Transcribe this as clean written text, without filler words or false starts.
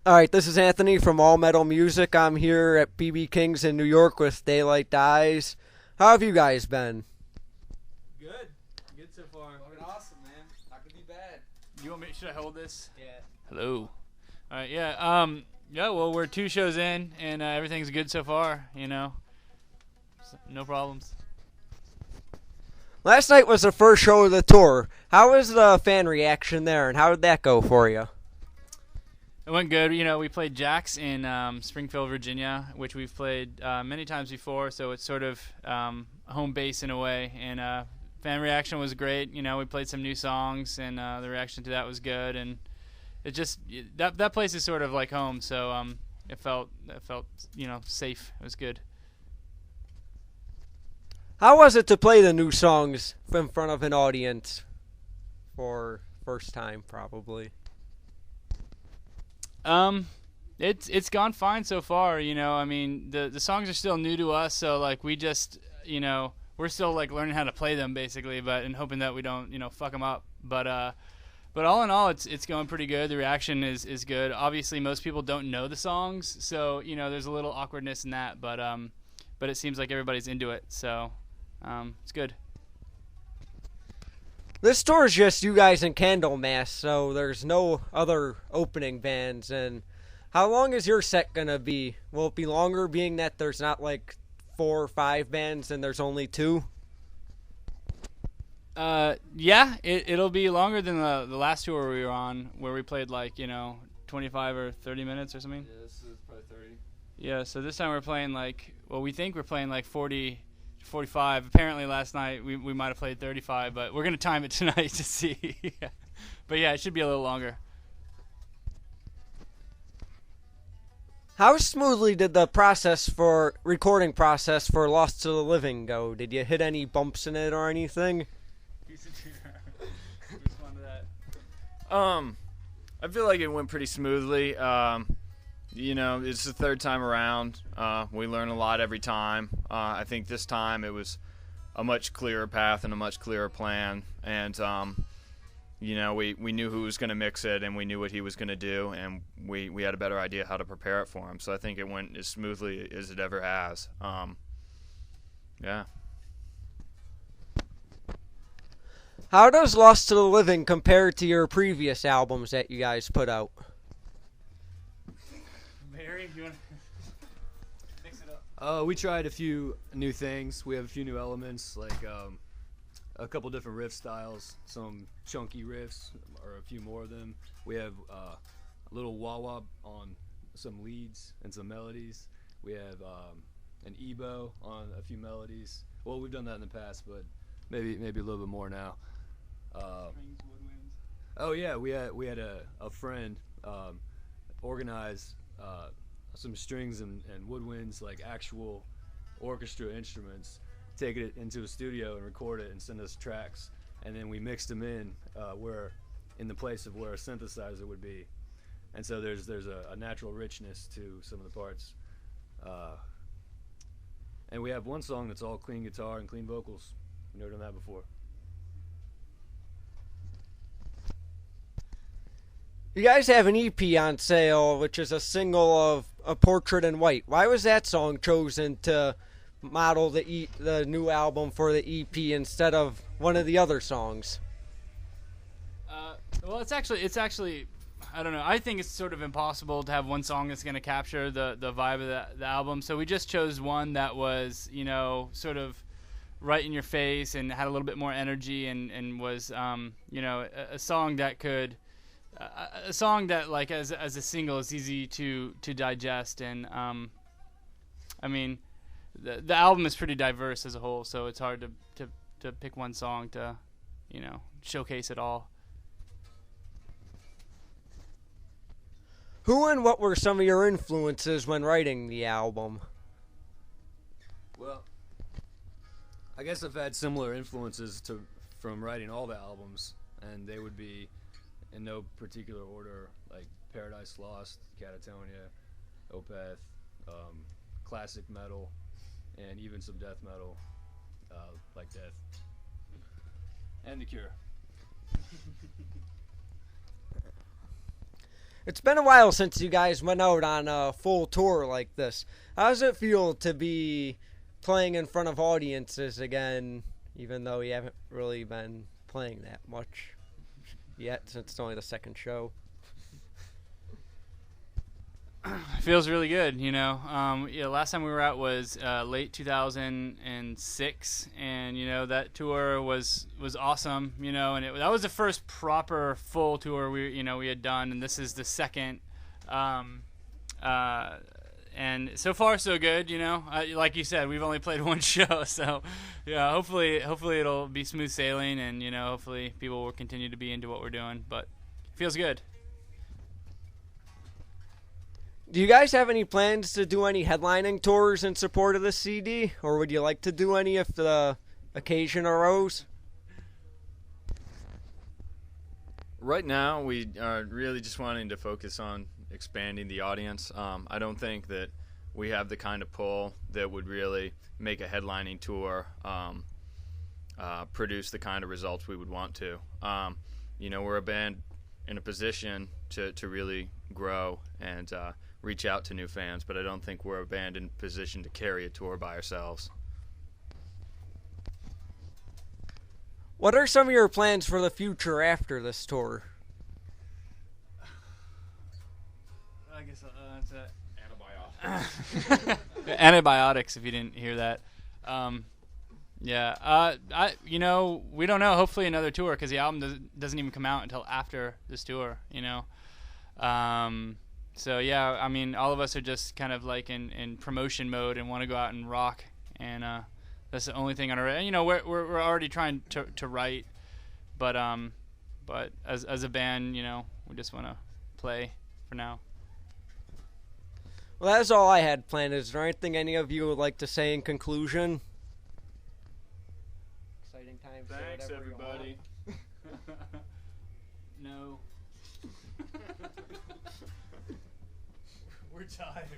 All right, this is Anthony from All Metal Music. I'm here at BB King's in New York with Daylight Dies. How have you guys been? Good. Good so far. Fucking awesome, man. Not gonna be bad. You want me? Should I hold this? Yeah. Hello. All right. Yeah. Yeah. Well, we're 2 shows in, and everything's good so far. You know. No problems. Last night was the first show of the tour. How was the fan reaction there, and how did that go for you? It went good. You know, we played Jack's in Springfield, Virginia, which we've played many times before, so it's sort of home base in a way. And fan reaction was great. You know, we played some new songs, and the reaction to that was good. And it just that place is sort of like home, so it felt safe. It was good. How was it to play the new songs in front of an audience for first time, probably? It's gone fine so far. You know, I mean, the songs are still new to us, so like we just, we're still like learning how to play them basically, and hoping that we don't, fuck them up. But all in all, it's going pretty good. The reaction is good. Obviously, most people don't know the songs, so there's a little awkwardness in that. But it seems like everybody's into it, so it's good. This tour is just you guys and Candlemass, so there's no other opening bands. And how long is your set going to be? Will it be longer, being that there's not like 4 or 5 bands and there's only 2? Yeah, it'll be longer than the last tour we were on, where we played like 25 or 30 minutes or something. Yeah, this is probably 30. Yeah, so this time we're playing we think we're playing like 40, 45. Apparently last night we might have played 35, but we're going to time it tonight to see. But yeah, it should be a little longer. How smoothly did the recording process for Lost to the Living go? Did you hit any bumps in it or anything? Respond to that. I feel like it went pretty smoothly. It's the 3rd time around. We learn a lot every time. I think this time it was a much clearer path and a much clearer plan. And, we knew who was going to mix it, and we knew what he was going to do, and we had a better idea how to prepare it for him. So I think it went as smoothly as it ever has. Yeah. How does Lost to the Living compare to your previous albums that you guys put out? Mary, you want to mix it up? We tried a few new things. We have a few new elements, like a couple different riff styles, some chunky riffs, or a few more of them. We have a little wah-wah on some leads and some melodies. We have an ebo on a few melodies. Well, we've done that in the past, but maybe a little bit more now. Strings, woodwinds. Oh yeah, we had a friend organize some strings and woodwinds, like actual orchestra instruments, take it into a studio and record it and send us tracks, and then we mixed them in the place of where a synthesizer would be, and so there's a natural richness to some of the parts, and we have one song that's all clean guitar and clean vocals. We've never done that before. You guys have an EP on sale, which is a single of A Portrait in White. Why was that song chosen to model the new album for the EP instead of one of the other songs? Well, it's actually, I don't know. I think it's sort of impossible to have one song that's going to capture the vibe of the album. So we just chose one that was, sort of right in your face and had a little bit more energy and was, a song that could. A song that, like, as a single, is easy to digest, and I mean, the album is pretty diverse as a whole, so it's hard to pick one song to, showcase it all. Who and what were some of your influences when writing the album? Well, I guess I've had similar influences from writing all the albums, and they would be in no particular order, like Paradise Lost, Catatonia, Opeth, classic metal, and even some death metal, like Death, and The Cure. It's been a while since you guys went out on a full tour like this. How does it feel to be playing in front of audiences again, even though you haven't really been playing that much yet since it's only the second show? Feels really good, you know. Last time we were out was late 2006, and you know that tour was awesome, you know, and that was the first proper full tour we had done, and this is the second. And so far so good, you know. Like you said, we've only played one show, so yeah. Hopefully it'll be smooth sailing, and you know, hopefully people will continue to be into what we're doing. But it feels good. Do you guys have any plans to do any headlining tours in support of the CD, or would you like to do any if the occasion arose? Right now, we are really just wanting to focus on expanding the audience. I don't think that we have the kind of pull that would really make a headlining tour produce the kind of results we would want to. You know, we're a band in a position to really grow and reach out to new fans, but I don't think we're a band in position to carry a tour by ourselves. What are some of your plans for the future after this tour? I guess that's it. Antibiotics, if you didn't hear that. We don't know. Hopefully another tour, because the album doesn't even come out until after this tour, you know. So yeah, I mean, all of us are just kind of like in promotion mode and want to go out and rock, and that's the only thing on our. You know, we're already trying to write, but as a band, you know, we just want to play for now. Well, that's all I had planned. Is there anything any of you would like to say in conclusion? Exciting times. Thanks, everybody. No. We're tired.